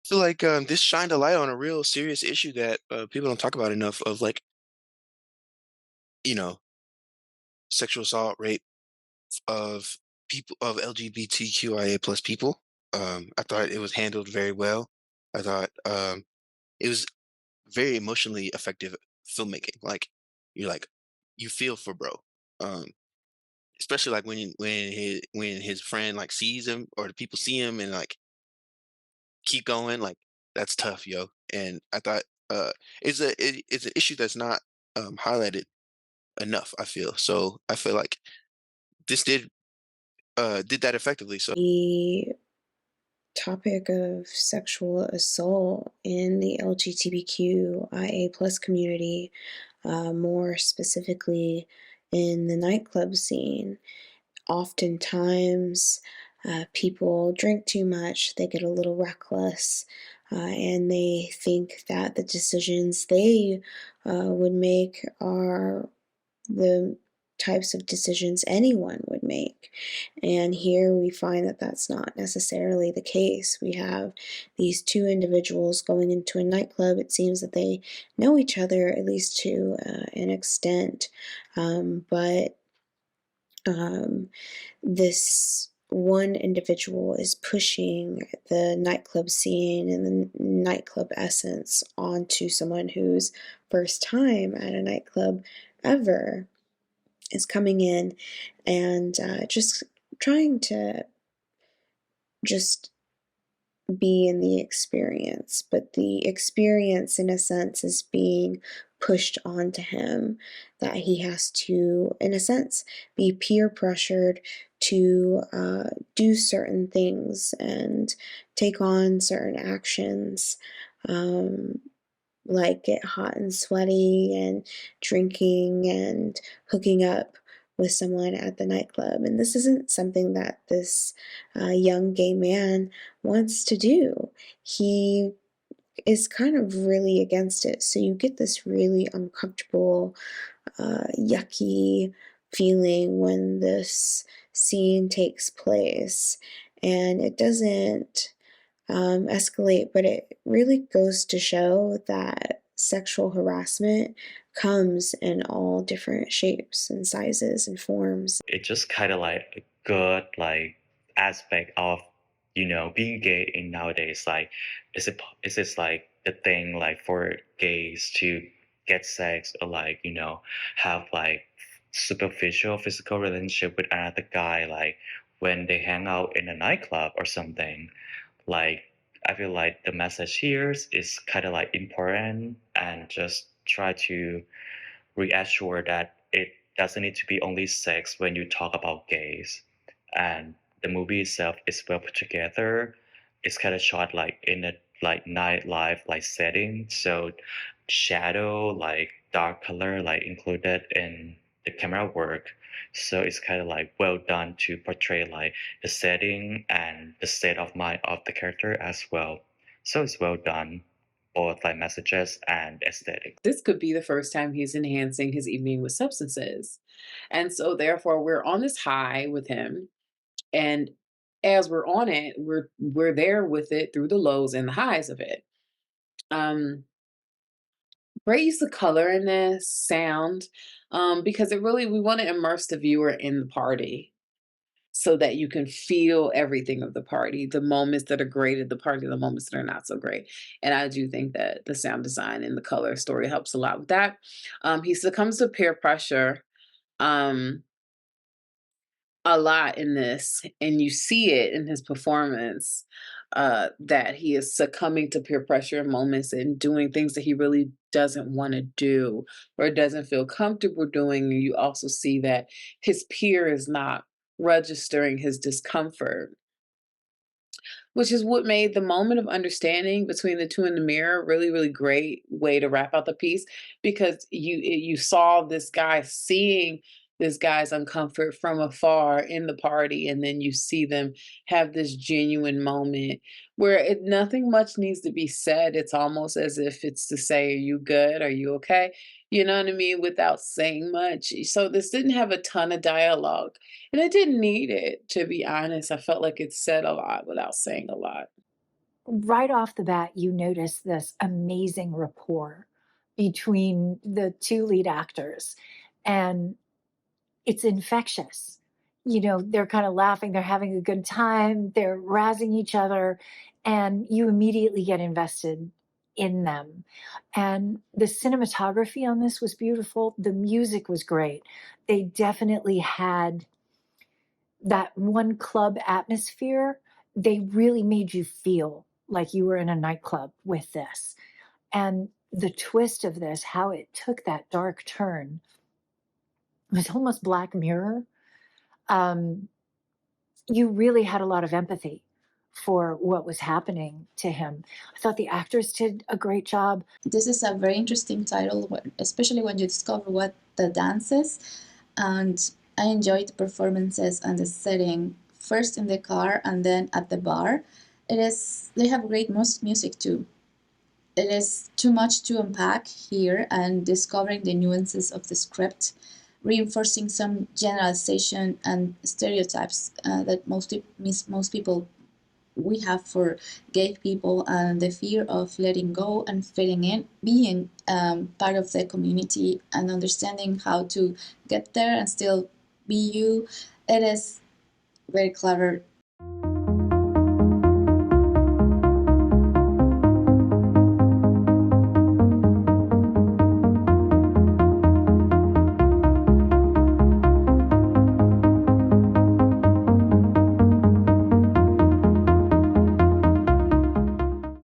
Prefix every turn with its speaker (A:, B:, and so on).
A: feel like this shined a light on a real serious issue that people don't talk about enough of like, you know, sexual assault, rape of people of LGBTQIA plus people. I thought it was handled very well. I thought it was very emotionally effective filmmaking. Like you're like you feel for bro. Um, especially like when his friend like sees him or the people see him and like keep going, like that's tough, yo. And I thought it's an issue that's not highlighted enough, I feel. So I feel like this did that effectively. So
B: The topic of sexual assault in the LGBTQIA plus community, more specifically in the nightclub scene. Oftentimes, people drink too much, they get a little reckless, and they think that the decisions they would make are the types of decisions anyone would make. And here we find that that's not necessarily the case. We have these two individuals going into a nightclub. It seems that they know each other, at least to an extent, but um, this one individual is pushing the nightclub scene and the nightclub essence onto someone whose first time at a nightclub ever is coming in and just trying to just be in the experience, but the experience, in a sense, is being pushed onto him, that he has to, in a sense, be peer pressured to do certain things and take on certain actions. Um, like get hot and sweaty and drinking and hooking up with someone at the nightclub. And this isn't something that this young gay man wants to do. He is kind of really against it. So you get this really uncomfortable, yucky feeling when this scene takes place. And it doesn't escalate, but it really goes to show that sexual harassment comes in all different shapes and sizes and forms.
C: It's just kind of like a good like aspect of being gay in nowadays. Like, is this like the thing like for gays to get sex or like have like superficial physical relationship with another guy like when they hang out in a nightclub or something? Like, I feel like the message here is kind of like important and just try to reassure that it doesn't need to be only sex when you talk about gays. And the movie itself is well put together. It's kind of shot like in a like nightlife like setting. So shadow, like dark color, like included in the camera work. So it's kind of like well done to portray like the setting and the state of mind of the character as well. So it's well done, both like messages and aesthetic.
D: This could be the first time he's enhancing his evening with substances. And so therefore we're on this high with him. And as we're on it, we're there with it through the lows and the highs of it. Um, Great use of color in this, sound, because it really we want to immerse the viewer in the party so that you can feel everything of the party, the moments that are great at the party, the moments that are not so great. And I do think that the sound design and the color story helps a lot with that. He succumbs to peer pressure um, a lot in this, and you see it in his performance that he is succumbing to peer pressure in moments and doing things that he really doesn't want to do or doesn't feel comfortable doing. And you also see that his peer is not registering his discomfort, which is what made the moment of understanding between the two in the mirror really, really great way to wrap out the piece because you saw this guy seeing this guy's uncomfort from afar in the party, and then you see them have this genuine moment where nothing much needs to be said. It's almost as if it's to say, "Are you good? Are you okay?" You know what I mean? Without saying much. So this didn't have a ton of dialogue. And I didn't need it, to be honest. I felt like it said a lot without saying a lot.
E: right off the bat, you notice this amazing rapport between the two lead actors, and it's infectious. You know, they're kind of laughing, they're having a good time, they're razzing each other, and you immediately get invested in them. And the cinematography on this was beautiful. The music was great. They definitely had that one club atmosphere. They really made you feel like you were in a nightclub with this. And the twist of this, how it took that dark turn, was almost Black Mirror. um, you really had a lot of empathy for what was happening to him. I thought the actors did a great job.
F: This is a very interesting title, especially when you discover what the dance is. And I enjoyed the performances and the setting, first in the car and then at the bar. They have great music too. It is too much to unpack here, and discovering the nuances of the script, reinforcing some generalization and stereotypes that most people we have for gay people, and the fear of letting go and fitting in, being part of the community and understanding how to get there and still be you. It is very clever